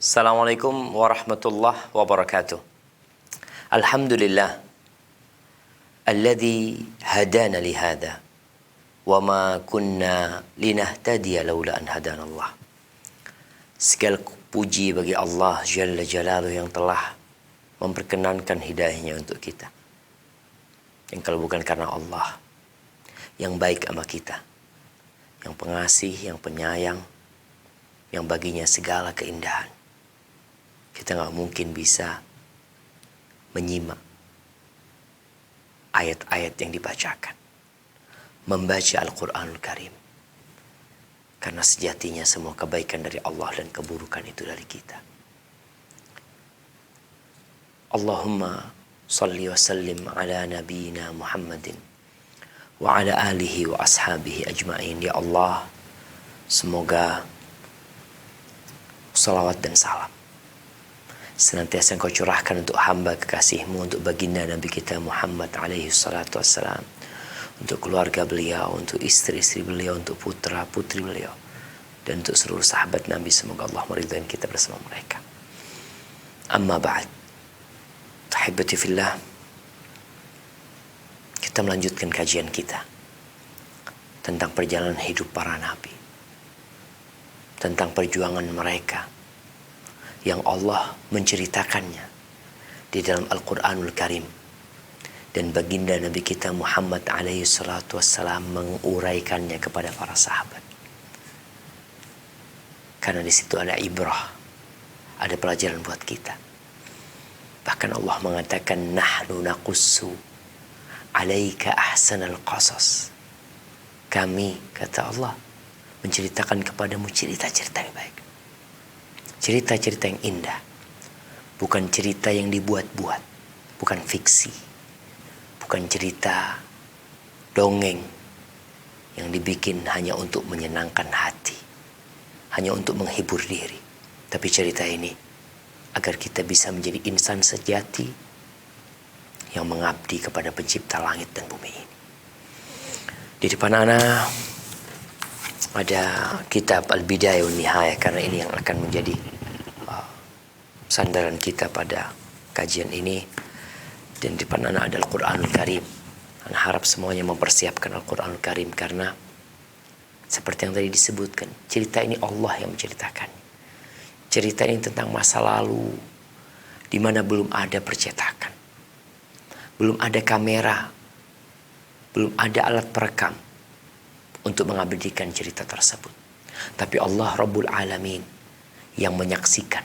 Assalamualaikum warahmatullahi wabarakatuh. Alhamdulillah alladzi hadana li hadza wa ma kunna linahtadiya laula an hadanallah. Segala puji bagi Allah Jalla Jalaluhu yang telah memperkenankan hidayahnya untuk kita. Yang kalau bukan karena Allah yang baik sama kita, yang pengasih, yang penyayang, yang baginya segala keindahan, kita nggak mungkin bisa menyimak ayat-ayat yang dibacakan, membaca Al-Quranul Karim. Karena sejatinya semua kebaikan dari Allah dan keburukan itu dari kita. Allahumma salli wa sallim ala nabiyina Muhammadin wa ala alihi wa ashabihi ajma'in. Ya Allah, semoga salawat dan salam senantiasa Engkau curahkan untuk hamba kekasih-Mu, untuk baginda Nabi kita Muhammad alaihi salatu wassalam, untuk keluarga beliau, untuk istri-istri beliau, untuk putra-putri beliau, dan untuk seluruh sahabat Nabi. Semoga Allah meridhai kita bersama mereka. Amma ba'd. Tahibati fillah, kita melanjutkan kajian kita tentang perjalanan hidup para nabi, tentang perjuangan mereka yang Allah menceritakannya di dalam Al-Quranul Karim, dan baginda Nabi kita Muhammad alaihi salatu wassalam menguraikannya kepada para sahabat. Karena di situ ada ibrah, ada pelajaran buat kita. Bahkan Allah mengatakan, nahnu naqussu alaika ahsanal qasas. Kami, kata Allah, menceritakan kepadamu cerita-cerita yang baik, cerita-cerita yang indah, bukan cerita yang dibuat-buat, bukan fiksi, bukan cerita dongeng yang dibikin hanya untuk menyenangkan hati, hanya untuk menghibur diri. Tapi cerita ini agar kita bisa menjadi insan sejati yang mengabdi kepada pencipta langit dan bumi ini. Di depan ana ada kitab Al-Bidayah wan Nihayah, karena ini yang akan menjadi sandaran kita pada kajian ini. Dan di depan ana ada Al-Quranul Karim. Ana harap semuanya mempersiapkan Al-Quranul Karim, karena seperti yang tadi disebutkan, cerita ini Allah yang menceritakan. Cerita ini tentang masa lalu di mana belum ada percetakan, belum ada kamera, belum ada alat perekam untuk mengabadikan cerita tersebut. Tapi Allah Rabbul Alamin yang menyaksikan,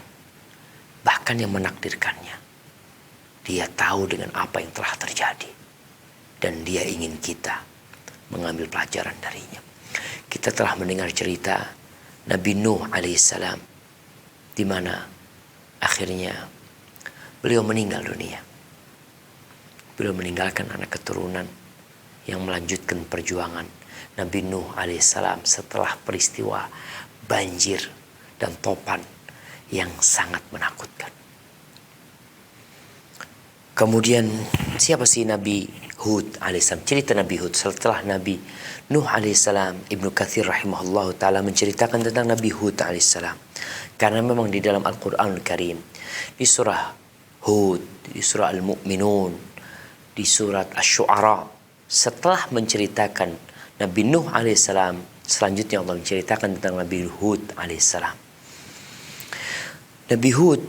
bahkan yang menakdirkannya. Dia tahu dengan apa yang telah terjadi, dan dia ingin kita mengambil pelajaran darinya. Kita telah mendengar cerita Nabi Nuh alaihissalam, di mana akhirnya beliau meninggal dunia. Beliau meninggalkan anak keturunan yang melanjutkan perjuangan Nabi Nuh alaihissalam setelah peristiwa banjir dan topan yang sangat menakutkan. Kemudian siapa sih Nabi Hud alaihissalam? Cerita Nabi Hud setelah Nabi Nuh alaihissalam. Ibnu Katsir rahimahullah ta'ala menceritakan tentang Nabi Hud alaihissalam, karena memang di dalam Al-Quranul Karim, di surah Hud, di surah Al-Mu'minun, di surat Asy-Syu'ara, setelah menceritakan Nabi Nuh alaihissalam, selanjutnya Allah menceritakan tentang Nabi Hud alaihissalam. Nabi Hud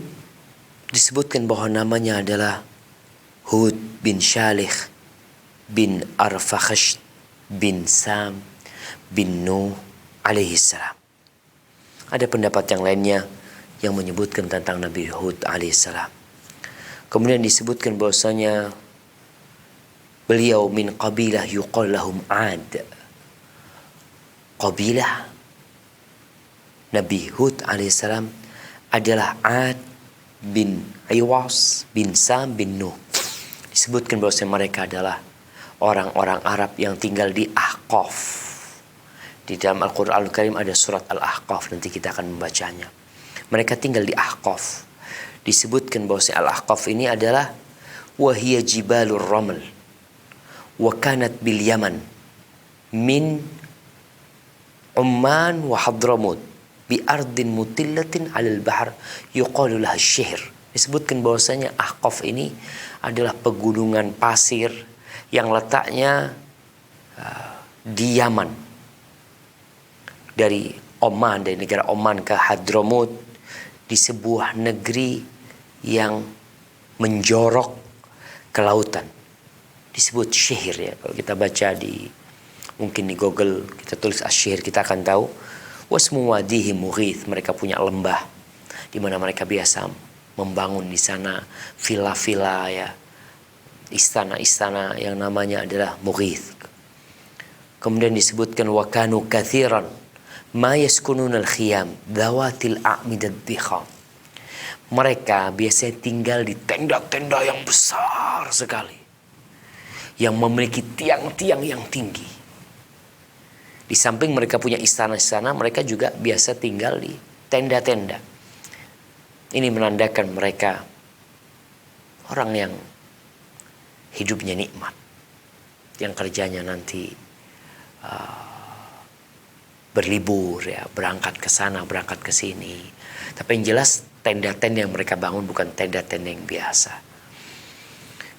disebutkan bahwa namanya adalah Hud bin Shalih bin Arfakhash bin Sam bin Nuh alaihissalam. Ada pendapat yang lainnya yang menyebutkan tentang Nabi Hud alaihissalam. Kemudian disebutkan bahwasanya beliau min qabilah yuqal lahum Ad. Qabilah Nabi Hud alaihissalam adalah Ad bin Iwas bin Sam bin Nuh. Disebutkan bahwasanya mereka adalah orang-orang Arab yang tinggal di Ahqaf. Di dalam Al-Quran Al-Karim ada surat Al-Ahqaf, nanti kita akan membacanya. Mereka tinggal di Ahqaf. Disebutkan bahwasanya Al-Ahqaf ini adalah wahiyya jibalur raml wa kanat bil Yaman min Umman wa Hadramut. bi ardin mutillatin 'alal bahr yuqalu laha Syihr. Disebutkan bahwasanya Ahqaf ini adalah pegunungan pasir yang letaknya di Yaman. Dari Oman, dari negara Oman ke Hadramut, di sebuah negeri yang menjorok ke lautan. Disebut Syihr ya. Kalau kita baca mungkin di Google kita tulis Asy-Syihr, kita akan tahu wasmu wadihi Mughith, mereka punya lembah di mana mereka biasa membangun di sana villa-villa ya, istana-istana yang namanya adalah Mughith. Kemudian disebutkan wa kanu katsiran ma yaskununa al-khiyam dhawatil a'midad dhikham. Mereka biasanya tinggal di tenda-tenda yang besar sekali, yang memiliki tiang-tiang yang tinggi. Di samping mereka punya istana-istana, mereka juga biasa tinggal di tenda-tenda. Ini menandakan mereka orang yang hidupnya nikmat, yang kerjanya nanti berlibur ya, berangkat ke sana, berangkat ke sini. Tapi yang jelas tenda-tenda yang mereka bangun bukan tenda-tenda yang biasa.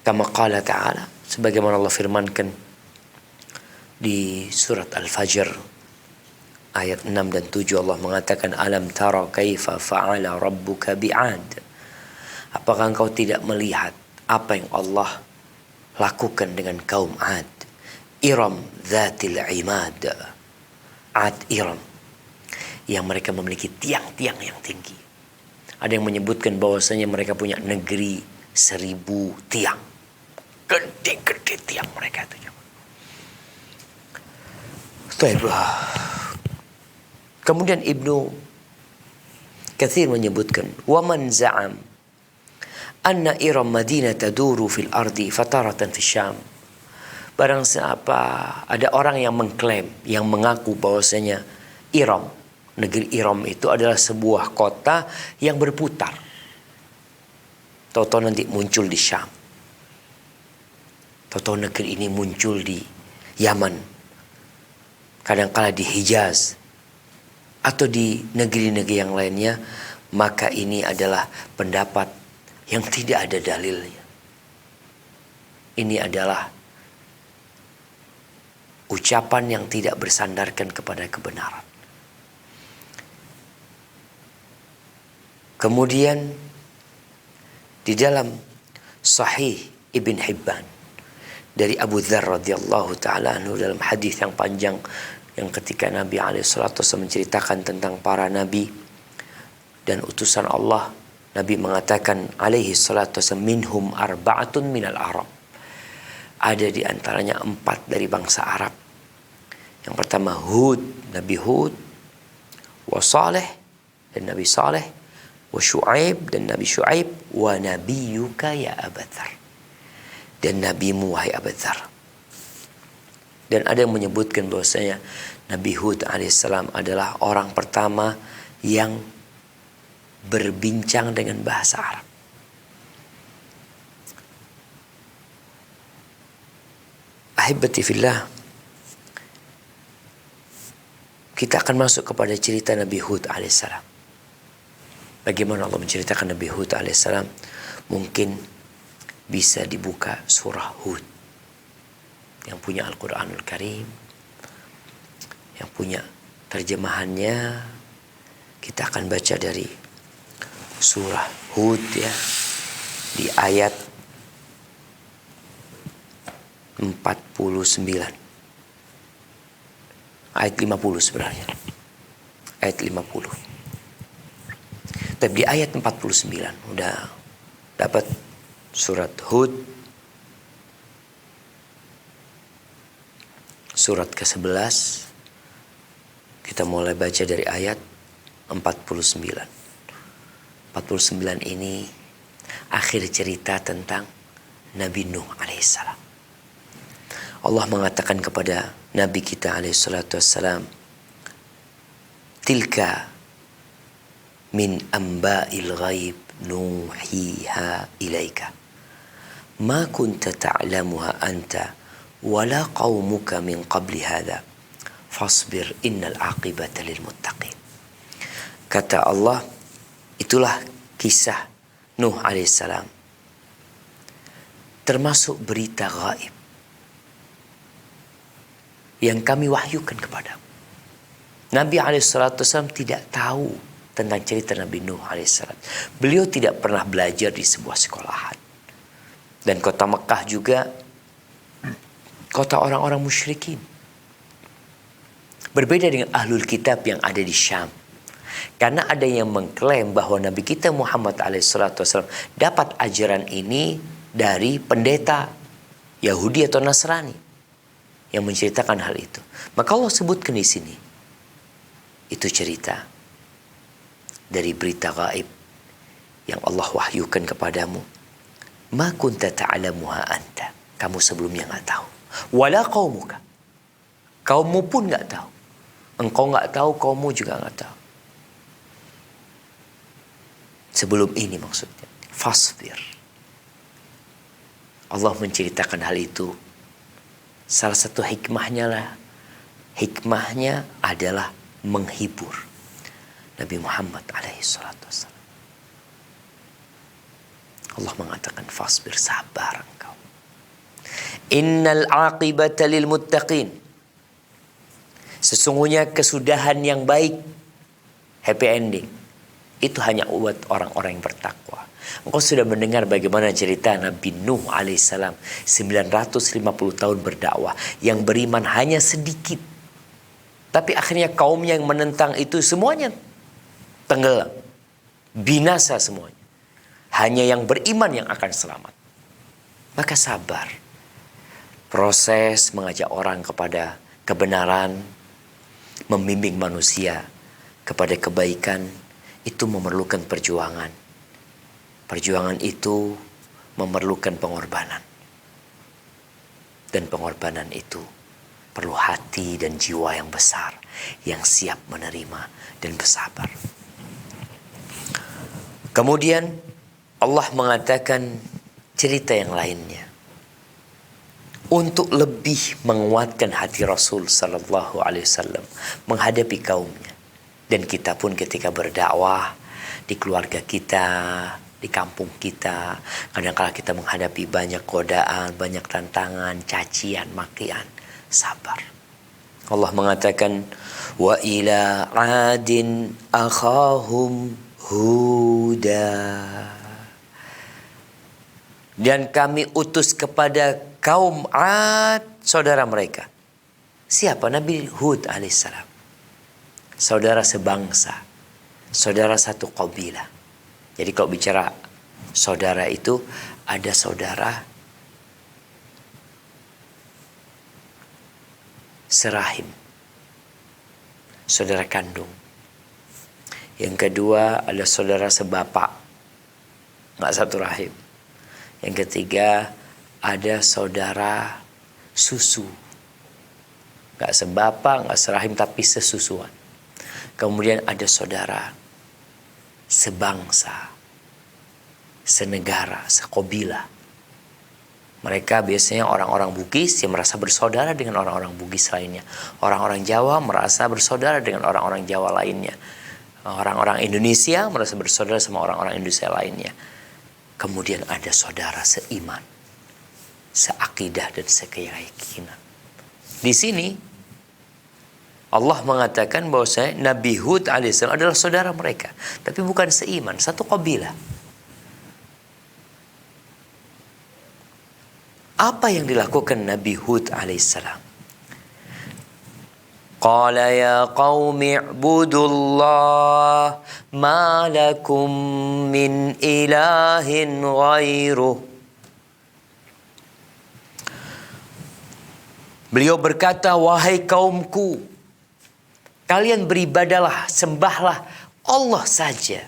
Kama qala ta'ala, sebagaimana Allah firmankan di surat Al-Fajr ayat 6 dan 7, Allah mengatakan alam tara kaifa fa'ala rabbuka bi'ad. Apakah engkau tidak melihat apa yang Allah lakukan dengan kaum Ad? Iram dzatil imad. Ad Iram yang mereka memiliki tiang-tiang yang tinggi. Ada yang menyebutkan bahwasanya mereka punya negeri 1000 tiang. Gede-gede tiang mereka itu. Kemudian Ibnu Katsir menyebutkan wa man za'am anna Iram Madinah taduru fil ardi fataratan fi Syam. Barang siapa ada orang yang mengklaim, yang mengaku bahwasanya Iram, negeri Iram itu adalah sebuah kota yang berputar. Tahu-tahu nanti muncul di Syam. Tahu-tahu negeri ini muncul di Yaman. Kadang-kala di Hijaz atau di negeri-negeri yang lainnya, maka ini adalah pendapat yang tidak ada dalilnya. Ini adalah ucapan yang tidak bersandarkan kepada kebenaran. Kemudian di dalam Sahih Ibn Hibban dari Abu Dzar radhiyallahu taala anhu, dalam hadis yang panjang yang ketika Nabi alaihi salatu wasallam menceritakan tentang para nabi dan utusan Allah, Nabi mengatakan alaihi salatu wasallam minhum arba'atun minal Arab. Ada di antaranya 4 dari bangsa Arab. Yang pertama Hud, Nabi Hud, wa Saleh dan Nabi Saleh, wa Syuaib dan Nabi Syuaib, wa nabiyyuka ya Abu Dzar, dan nabimu wahai Abu Dzar. Dan ada yang menyebutkan bahwasanya Nabi Hud alaihissalam adalah orang pertama yang berbincang dengan bahasa Arab. Ahibati fillah, kita akan masuk kepada cerita Nabi Hud alaihissalam. Bagaimana Allah menceritakan Nabi Hud alaihissalam? Mungkin bisa dibuka surah Hud yang punya Al-Quranul Karim, yang punya terjemahannya. Kita akan baca dari surah Hud ya, di ayat 49, ayat 50 sebenarnya, ayat 50. Tapi di ayat 49 udah dapat surat Hud, surat ke-11. Kita mulai baca dari ayat 49. 49 ini akhir cerita tentang Nabi Nuh alaihissalam. Allah mengatakan kepada Nabi kita alaihissalatu wassalam, tilka min amba'il ghaib nuhiha ilaika ma kunta ta'lamuha anta wala qaumuka min qabli hadha fasbir innal aqibata lil muttaqin. Kata Allah, itulah kisah Nuh alaihissalam. Termasuk berita gaib yang kami wahyukan kepadamu. Nabi alaihissalam tidak tahu tentang cerita Nabi Nuh alaihissalam. Beliau tidak pernah belajar di sebuah sekolahan. Dan kota Mekah juga kota orang-orang musyrikin. Berbeda dengan ahlul kitab yang ada di Syam. Karena ada yang mengklaim bahwa Nabi kita Muhammad alaihissalam dapat ajaran ini dari pendeta Yahudi atau Nasrani yang menceritakan hal itu. Maka Allah sebutkan di sini. Itu cerita dari berita gaib yang Allah wahyukan kepadamu. Ma kunta ta'lamuha anta. Kamu sebelumnya nggak tahu. Wala qaumuka. Kaummu pun nggak tahu. Engkau nggak tahu, kaummu juga nggak tahu. Sebelum ini maksudnya. Fasbir. Allah menceritakan hal itu. Salah satu hikmahnya adalah menghibur Nabi Muhammad alaihi salatu wassalam. Allah mengatakan fasbir, sabar engkau. Innal aqibata lil muttaqin. Sesungguhnya kesudahan yang baik, happy ending, itu hanya buat orang-orang yang bertakwa. Engkau sudah mendengar bagaimana cerita Nabi Nuh alaihissalam 950 tahun berdakwah, yang beriman hanya sedikit. Tapi akhirnya kaumnya yang menentang itu semuanya tenggelam, binasa semuanya. Hanya yang beriman yang akan selamat. Maka sabar. Proses mengajak orang kepada kebenaran, membimbing manusia kepada kebaikan, itu memerlukan perjuangan. Perjuangan itu memerlukan pengorbanan. Dan pengorbanan itu perlu hati dan jiwa yang besar, yang siap menerima dan bersabar. Kemudian Allah mengatakan cerita yang lainnya untuk lebih menguatkan hati Rasul sallallahu alaihi wasallam menghadapi kaumnya. Dan kita pun ketika berdakwah di keluarga kita, di kampung kita, kadang-kala kita menghadapi banyak godaan, banyak tantangan, cacian, makian. Sabar. Allah mengatakan, wa ila adin akhahum huda. Dan kami utus kepada kaum Ad saudara mereka. Siapa? Nabi Hud alaihissalam. Saudara sebangsa, saudara satu kabilah. Jadi kalau bicara saudara itu ada saudara serahim, saudara kandung. Yang kedua ada saudara sebapak, nggak satu rahim. Yang ketiga ada saudara susu, nggak sebapak, nggak serahim tapi sesusuan. Kemudian ada saudara sebangsa, senegara, sekobilah. Mereka biasanya orang-orang Bugis yang merasa bersaudara dengan orang-orang Bugis lainnya. Orang-orang Jawa merasa bersaudara dengan orang-orang Jawa lainnya. Orang-orang Indonesia merasa bersaudara sama orang-orang Indonesia lainnya. Kemudian ada saudara seiman, seakidah dan sekeyakinan. Di sini Allah mengatakan bahwasanya Nabi Hud alaihissalam adalah saudara mereka, tapi bukan seiman, satu kabilah. Apa yang dilakukan Nabi Hud alaihissalam? Qala ya qaumi ibudullah ma lakum min ilahin ghairuh. Beliau berkata, wahai kaumku, kalian beribadalah, sembahlah Allah saja.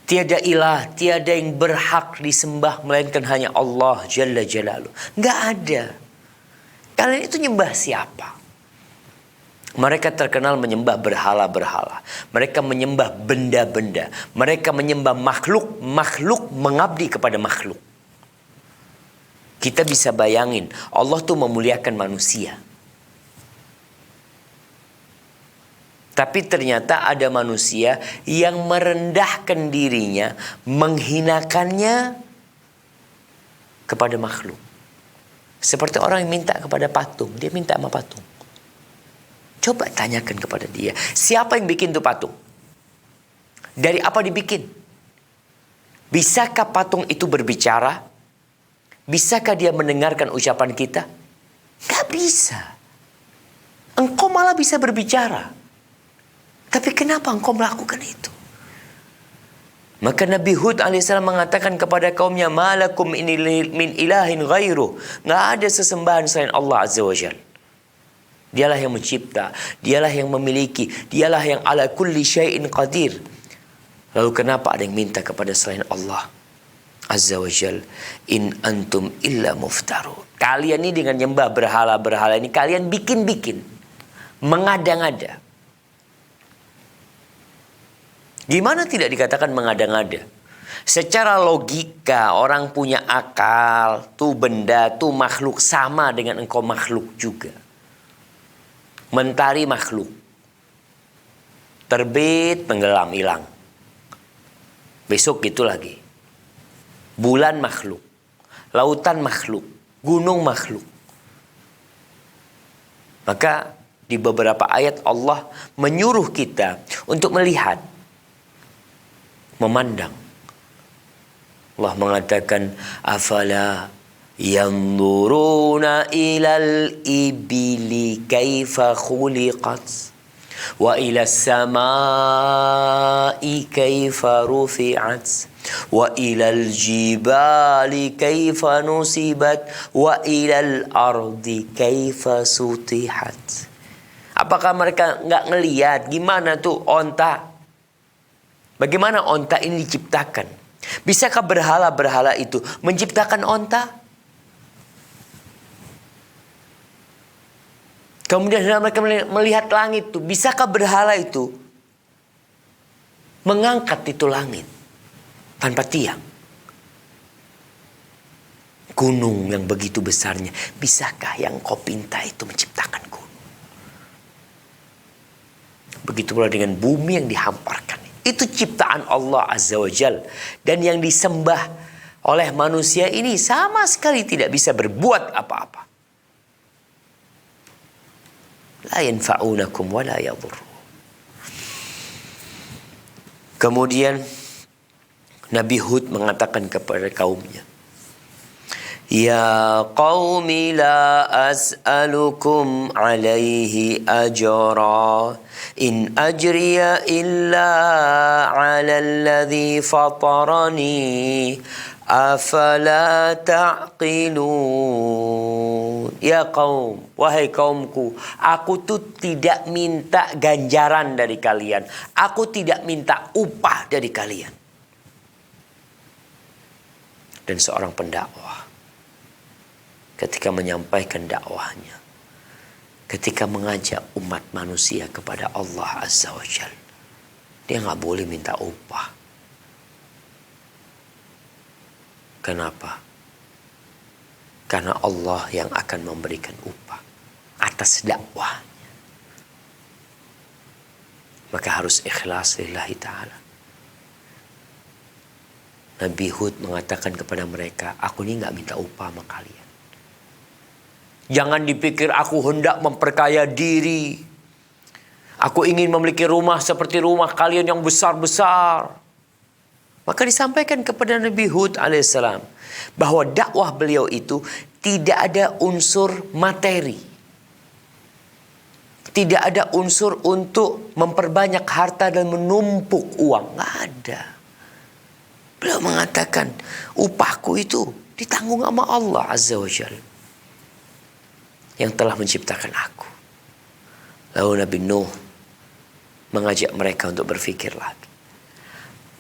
Tiada ilah, tiada yang berhak disembah melainkan hanya Allah Jalla Jalaluh. Enggak ada. Kalian itu nyembah siapa? Mereka terkenal menyembah berhala-berhala. Mereka menyembah benda-benda. Mereka menyembah makhluk. Makhluk mengabdi kepada makhluk. Kita bisa bayangin, Allah tuh memuliakan manusia. Tapi ternyata ada manusia yang merendahkan dirinya, menghinakannya kepada makhluk. Seperti orang yang minta kepada patung, dia minta sama patung. Coba tanyakan kepada dia, siapa yang bikin tuh patung? Dari apa dibikin? Bisakah patung itu berbicara? Bisakah dia mendengarkan ucapan kita? Gak bisa. Engkau malah bisa berbicara. Tapi kenapa engkau melakukan itu? Maka Nabi Hud alaihissalam mengatakan kepada kaumnya, malakum min ilahin ghairu. Nggak ada sesembahan selain Allah azza wa jalla. Dialah yang mencipta, dialah yang memiliki, dialah yang ala kulli syai'in qadir. Lalu kenapa ada yang minta kepada selain Allah azza wa jalla? In antum illa muftarun. Kalian ini dengan nyembah berhala-berhala ini, kalian bikin-bikin, mengada-ngada. Gimana tidak dikatakan mengada-ngada? Secara logika orang punya akal, tuh benda, tuh makhluk sama dengan engkau makhluk juga. Mentari makhluk. Terbit, tenggelam, hilang. Besok gitu lagi. Bulan makhluk. Lautan makhluk. Gunung makhluk. Maka di beberapa ayat Allah menyuruh kita untuk melihat, memandang. Allah mengatakan, afala yanzuruna ilal ibili kaifa khuliqat wa ila samai kaifa rufi'at wa ilal jibali kaifa nusibat wa ilal ardi kaifa sutihat. Apakah mereka nggak ngelihat gimana tuh onta? Bagaimana onta ini diciptakan? Bisakah berhala-berhala itu menciptakan onta? Kemudian mereka melihat langit itu. Bisakah berhala itu mengangkat itu langit tanpa tiang? Gunung yang begitu besarnya, bisakah yang kau pinta itu menciptakan gunung? Begitu pula dengan bumi yang dihamparkan. Itu ciptaan Allah Azza wa Jal. Dan yang disembah oleh manusia ini sama sekali tidak bisa berbuat apa-apa. La yanfa'unakum wa la yadhurru. Kemudian Nabi Hud mengatakan kepada kaumnya, ya qaumi la as'alukum alaihi ajra in ajriya illa ala alladhi fatarani afala ta'qilun. Ya kaum, wahai kaumku, aku tuh tidak minta ganjaran dari kalian, aku tidak minta upah dari kalian. Dan seorang pendakwah ketika menyampaikan dakwahnya, ketika mengajak umat manusia kepada Allah Azza wa Jal, dia nggak boleh minta upah. Kenapa? Karena Allah yang akan memberikan upah atas dakwahnya. Maka harus ikhlas lillahi ta'ala. Nabi Hud mengatakan kepada mereka, aku ini nggak minta upah sama kalian. Jangan dipikir aku hendak memperkaya diri. Aku ingin memiliki rumah seperti rumah kalian yang besar-besar. Maka disampaikan kepada Nabi Hud alaihissalam bahwa dakwah beliau itu tidak ada unsur materi. Tidak ada unsur untuk memperbanyak harta dan menumpuk uang. Nggak ada. Beliau mengatakan, upahku itu ditanggung sama Allah Azza wa Jalla yang telah menciptakan aku. Lalu Nabi Nuh mengajak mereka untuk berfikir lagi.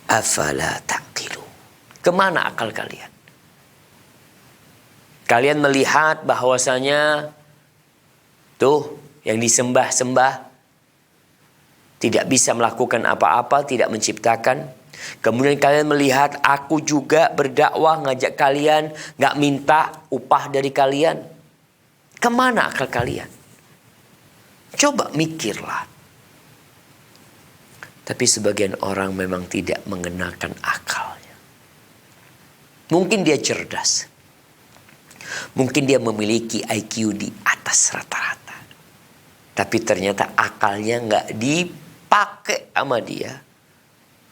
Afala taqilu. Kemana akal kalian? Kalian melihat bahwasanya tuh yang disembah-sembah tidak bisa melakukan apa-apa, tidak menciptakan. Kemudian kalian melihat aku juga berdakwah ngajak kalian, gak minta upah dari kalian. Kemana akal kalian? Coba mikirlah. Tapi sebagian orang memang tidak mengenakan akalnya. Mungkin dia cerdas. Mungkin dia memiliki IQ di atas rata-rata. Tapi ternyata akalnya nggak dipakai sama dia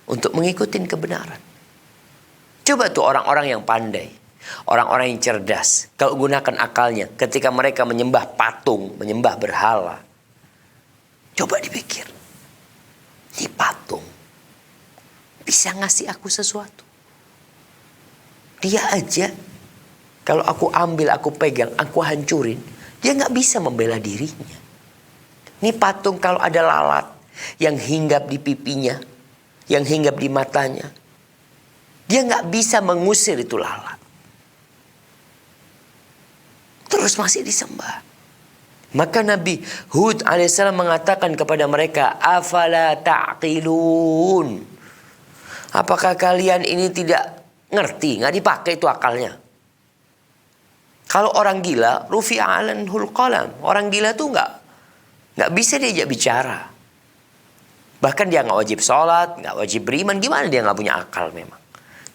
untuk mengikuti kebenaran. Coba tuh orang-orang yang pandai, orang-orang yang cerdas, kalau gunakan akalnya ketika mereka menyembah patung, menyembah berhala. Coba dipikir, ini patung bisa ngasih aku sesuatu. Dia aja, kalau aku ambil, aku pegang, aku hancurin, dia nggak bisa membela dirinya. Ini patung kalau ada lalat yang hinggap di pipinya, yang hinggap di matanya, dia nggak bisa mengusir itu lalat. Terus masih disembah. Maka Nabi Hud alaihissalam mengatakan kepada mereka, afala ta'qilun. Apakah kalian ini tidak ngerti, nggak dipakai itu akalnya? Kalau orang gila, rufi'a alanhul qalam. Orang gila tuh nggak bisa diajak bicara. Bahkan dia nggak wajib sholat, nggak wajib beriman. Gimana dia nggak punya akal memang?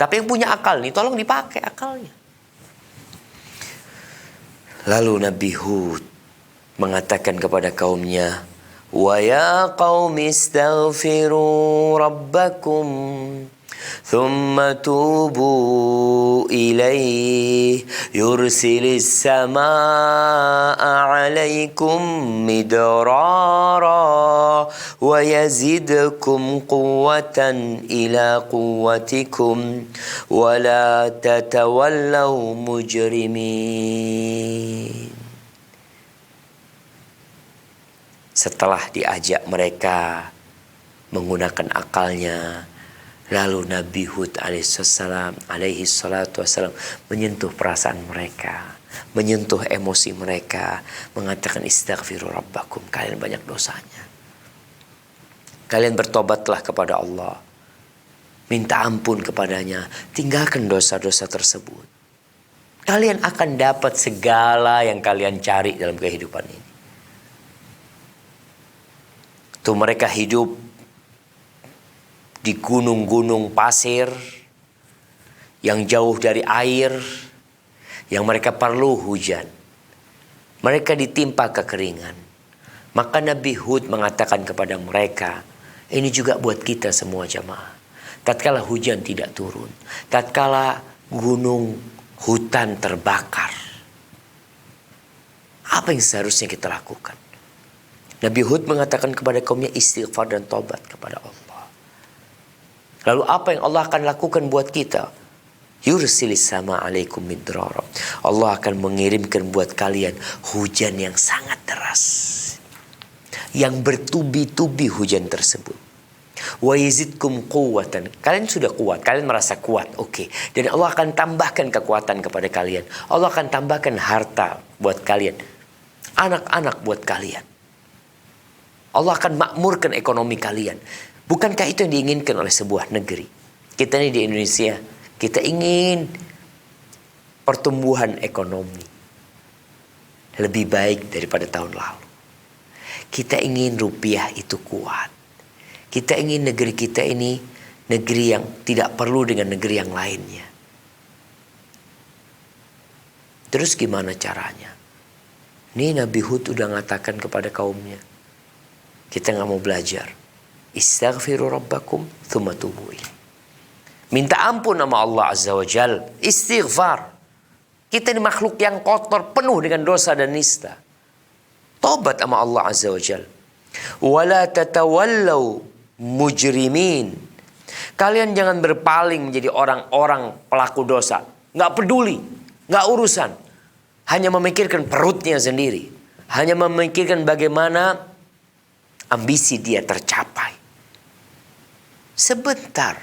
Tapi yang punya akal nih, tolong dipakai akalnya. Lalu Nabi Hud mengatakan kepada kaumnya, wa ya qaumi istaghfiru rabbakum thumma tubu ilaih yursilis samaa'a alaikum midrara wa yazidkum quwwatan ila quwwatikum wa la tatawallaw mujrimin. Setelah diajak mereka menggunakan akalnya, lalu Nabi Hud alaihi salatu wassalam menyentuh perasaan mereka, menyentuh emosi mereka, mengatakan istaghfiru rabbakum, kalian banyak dosanya. Kalian bertobatlah kepada Allah, minta ampun kepadanya, tinggalkan dosa-dosa tersebut. Kalian akan dapat segala yang kalian cari dalam kehidupan ini. Tuh mereka hidup di gunung-gunung pasir yang jauh dari air, yang mereka perlu hujan. Mereka ditimpa kekeringan. Maka Nabi Hud mengatakan kepada mereka, ini juga buat kita semua jamaah. Tatkala hujan tidak turun, tatkala gunung hutan terbakar, apa yang seharusnya kita lakukan? Nabi Hud mengatakan kepada kaumnya istighfar dan taubat kepada Allah. Lalu apa yang Allah akan lakukan buat kita? Yursilis sama alaikum midrara. Allah akan mengirimkan buat kalian hujan yang sangat deras, yang bertubi-tubi hujan tersebut. Wa yazidkum quwwatan. Kalian sudah kuat, kalian merasa kuat, oke. Dan Allah akan tambahkan kekuatan kepada kalian. Allah akan tambahkan harta buat kalian, anak-anak buat kalian. Allah akan makmurkan ekonomi kalian. Bukankah itu yang diinginkan oleh sebuah negeri? Kita ini di Indonesia, kita ingin pertumbuhan ekonomi lebih baik daripada tahun lalu. Kita ingin rupiah itu kuat. Kita ingin negeri kita ini negeri yang tidak perlu dengan negeri yang lainnya. Terus gimana caranya? Ini Nabi Hud udah mengatakan kepada kaumnya, kita nggak mau belajar. Istaghfiru rabbakum thumma tubu ilaih. Minta ampun sama Allah Azza wa Jal. Istighfar. Kita ini makhluk yang kotor, penuh dengan dosa dan nista. Tobat sama Allah Azza wa Jal. Wala tatawallaw mujrimin. Kalian jangan berpaling menjadi orang-orang pelaku dosa. Nggak peduli, nggak urusan. Hanya memikirkan perutnya sendiri. Hanya memikirkan bagaimana ambisi dia tercapai. Sebentar.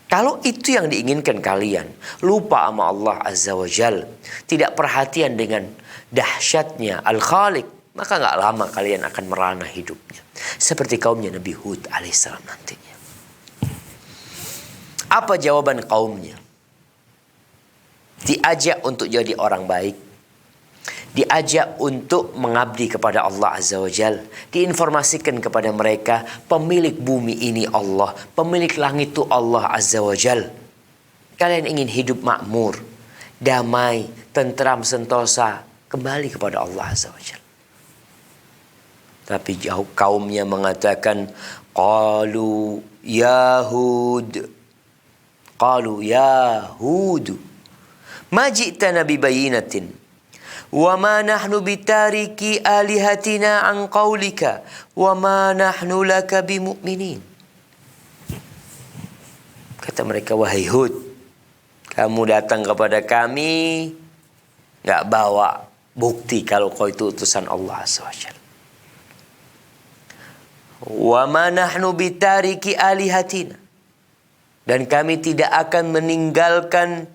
Kalau itu yang diinginkan kalian, lupa sama Allah Azza wa Jal, tidak perhatian dengan dahsyatnya Al-Khaliq, maka gak lama kalian akan merana hidupnya. Seperti kaumnya Nabi Hud alaihissalam nantinya. Apa jawaban kaumnya? Diajak untuk jadi orang baik, diajak untuk mengabdi kepada Allah Azza wa Jal. Diinformasikan kepada mereka, pemilik bumi ini Allah, pemilik langit itu Allah Azza wa Jal. Kalian ingin hidup makmur, damai, tentram, sentosa, kembali kepada Allah Azza wa Jal. Tapi jauh kaumnya mengatakan, Qalu ya Hud, ma ji'tana bibayinatin, wa ma nahnu bitariki alihatina an qawlika, wa ma nahnu laka bimu'minin. Kata mereka, wahai Hud, kamu datang kepada kami, gak bawa bukti kalau kau itu utusan Allah SWT. Wa ma nahnu bitariki alihatina. Dan kami tidak akan meninggalkan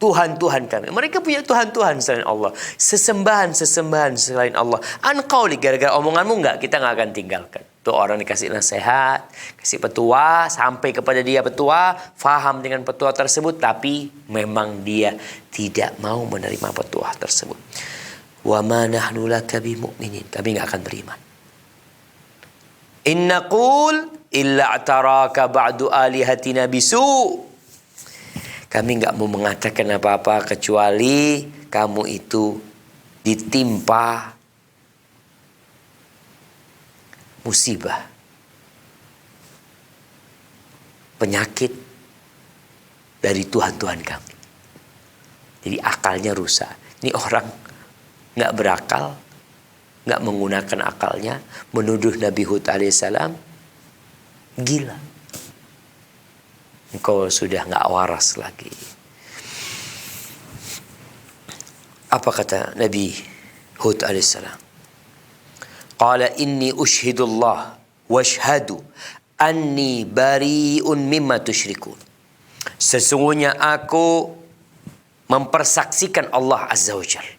Tuhan-Tuhan kami. Mereka punya Tuhan-Tuhan selain Allah. Sesembahan-sesembahan selain Allah. Anqauli, gara-gara omonganmu kita nggak akan tinggalkan. Tuh orang dikasih nasihat, kasih petua, sampai kepada dia petua, faham dengan petua tersebut, tapi memang dia tidak mau menerima petua tersebut. Wa ma nahnu laka bimu'minin. Kami nggak akan beriman. In naqul illa ataraka ba'du alihatina bisu. Kami nggak mau mengatakan apa-apa kecuali kamu itu ditimpa musibah, penyakit dari Tuhan-Tuhan kami. Jadi akalnya rusak. Ini orang nggak berakal, nggak menggunakan akalnya, menuduh Nabi Hud alaihissalam gila. Engkau sudah nggak waras lagi. Apa kata Nabi Hud alaihissalam? Qala inni ushhidullah washhadu anni bari'un mimma tusyrikun. Sesungguhnya aku mempersaksikan Allah Azza wa Jalla.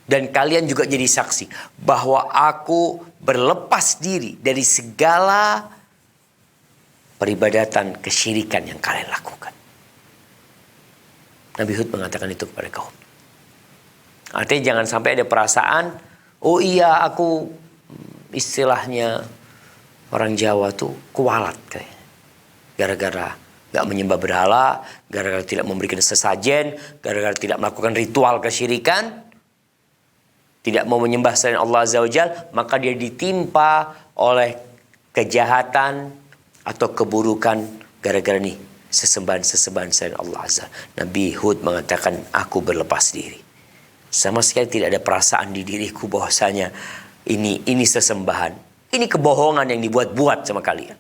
Dan kalian juga jadi saksi bahwa aku berlepas diri dari segala peribadatan kesyirikan yang kalian lakukan. Nabi Hud mengatakan itu kepada kaum. Artinya jangan sampai ada perasaan, oh iya aku istilahnya orang Jawa tuh kualat kayak. Gara-gara gak menyembah berhala, gara-gara tidak memberikan sesajen, gara-gara tidak melakukan ritual kesyirikan, tidak mau menyembah selain Allah Azza wa Jalla, maka dia ditimpa oleh kejahatan atau keburukan gara-gara nih sesembahan-sesembahan selain Allah Azza. Nabi Hud mengatakan, aku berlepas diri. Sama sekali tidak ada perasaan di diriku bahwasanya ini sesembahan. Ini kebohongan yang dibuat-buat sama kalian.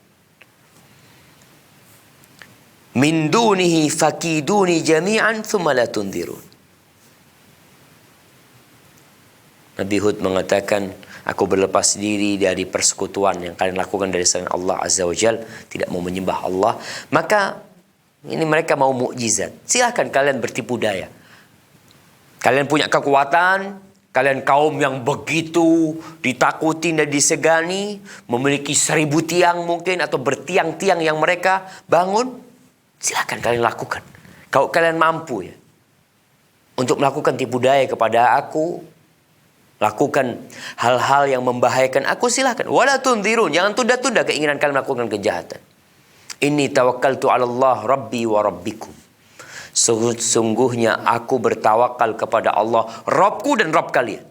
Min dunihi fakiduni jami'an thumma la tundirun. Nabi Hud mengatakan, aku berlepas diri dari persekutuan yang kalian lakukan dari selain Allah Azza wa Jal, tidak mau menyembah Allah. Maka ini mereka mau mukjizat. Silahkan kalian bertipu daya. Kalian punya kekuatan, kalian kaum yang begitu ditakuti dan disegani, memiliki 1000 tiang mungkin atau bertiang-tiang yang mereka bangun. Silahkan kalian lakukan. Kalau kalian mampu ya untuk melakukan tipu daya kepada aku, lakukan hal-hal yang membahayakan aku, silahkan. Wala tunzirun, jangan tunda-tunda keinginan kalian melakukan kejahatan. Inni tawakkaltu 'ala Allah Rabbi wa Rabbikum. Sungguhnya aku bertawakal kepada Allah, Rabbku dan Rabb kalian.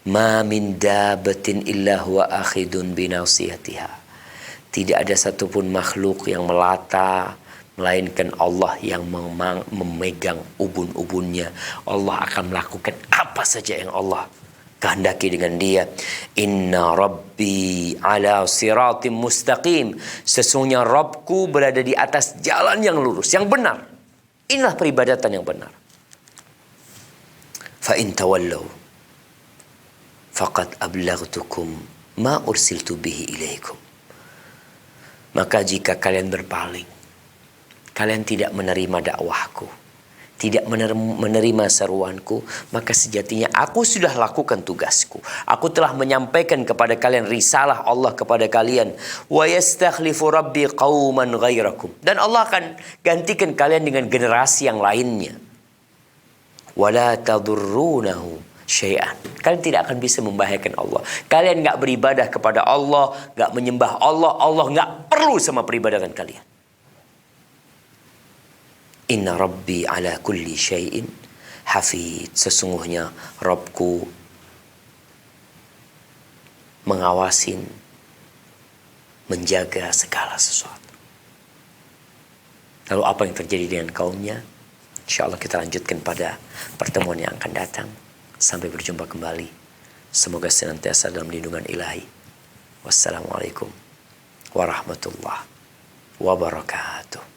Ma min dabatin illa huwa akhidun binasiyatiha. Tidak ada satupun makhluk yang melata, melainkan Allah yang memegang ubun-ubunnya. Allah akan melakukan apa saja yang Allah kehendaki dengan dia. Inna Rabbi ala siratim mustaqim. Sesungguhnya Rabbku berada di atas jalan yang lurus, yang benar. Inilah peribadatan yang benar. Fa in tawallaw faqad ablaghtukum ma ursiltu bihi ilaikum. Maka jika kalian berpaling, kalian tidak menerima dakwahku, tidak menerima seruanku, maka sejatinya aku sudah lakukan tugasku. Aku telah menyampaikan kepada kalian risalah Allah kepada kalian. Wa yastakhlifu rabbi qauman ghairakum. Dan Allah akan gantikan kalian dengan generasi yang lainnya. wala tadurrunahu syai'an. Kalian tidak akan bisa membahayakan Allah. Kalian nggak beribadah kepada Allah, nggak menyembah Allah, Allah nggak perlu sama peribadatan kalian. Inna Rabbi ala kulli syai'in hafid. Sesungguhnya Rabbku mengawasin, menjaga segala sesuatu. Lalu apa yang terjadi dengan kaumnya? Insya Allah kita lanjutkan pada pertemuan yang akan datang. Sampai berjumpa kembali. Semoga senantiasa dalam lindungan ilahi. Wassalamualaikum warahmatullahi wabarakatuh.